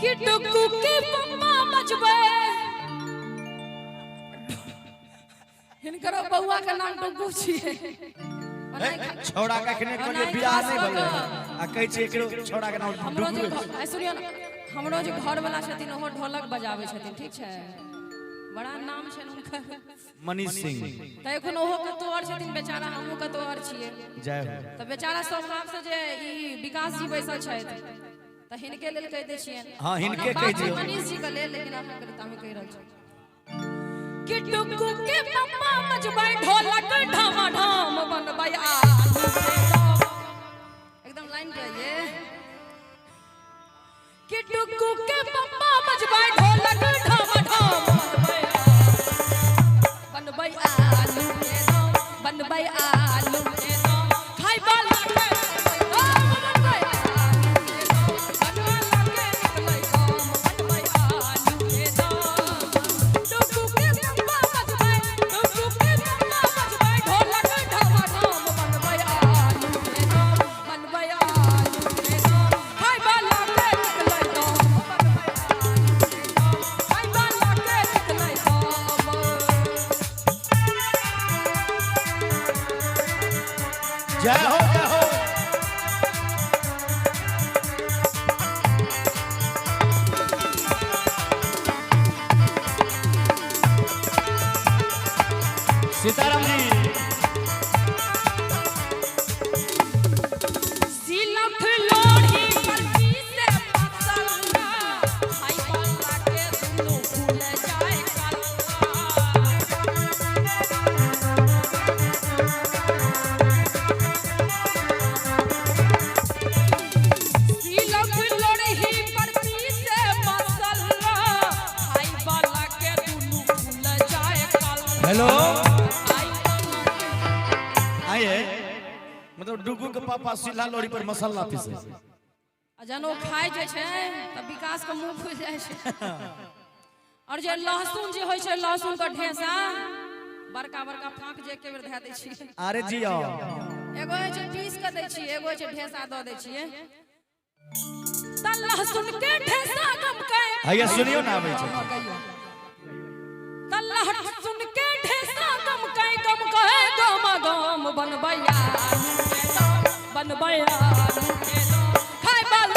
कि डुगू के पप्पा मचबे हिनकर बउआ के नाम डुगू छिए छोड़ा का खने के बियाह नहीं भले आ कहै छै एकरो छोड़ा के नाम डुगू है। सुनियो ना हमरो जे घर वाला छथिन ओहो ढोलक बजाबै छथिन ठीक छै बड़ा नाम छै उनकर मनीष सिंह त एखन ओहो कतो और छथिन बेचारा हमहु कतो और छिए जय हो त बेचारा स्वभाव से जे ई विकास जी बैसल छथि त हिनके लेल कह दै छियन। हां हिनके कह दियौ मनीष जी के लेल लेकिन अहाँ के तामे कह रहल छी कि डुगू के पप्पा मजबै ढोलक ढामा ढाम बनबै आलू के दम एकदम लाइन पे ये कि डुगू के पप्पा मजबै ढोलक ढामा ढाम बनबै आलू के दम बनबै आलू के दम खाइ वाला के बनबै आलू के दम बनबै के बनबै आलू के दम डुगू के पप्पा मजबै डुगू के पप्पा मजबै ढोलक ढामा ढाम बनबै आलू के दम बनबै आलू के दम खाइ वाला के बनबै दम खाइ वाला के बनबै दम। जय हो जय हो सीताराम जी सिलख लोढ़ी पर पीसे मसाला खाइ वाला के दुनु भूल जाए सिलख लोढ़ी पर पीसे मसाला खाइ वाला के दुनु भूल जाए हेलो आइए मतलब डुगू के पापा सिल्हा लोरी पर मसाला पीसे जनो खाइ जे छै त विकास के मुंह फूल जाइ छै और जे लहसुन जे होइ छै लहसुन के ढेसा बड़का बड़का फांक जे एके बेर धै दै छी अरे जियो एगो होइ छै पीस के दै छी एगो होइ छै ढेसा द दै छियै त लहसुन के ढेसा कम के हैया सुनियो ना आबै छै त लहसुन के ढेसा कम के गम बनबै आलू के दम बनबै आलू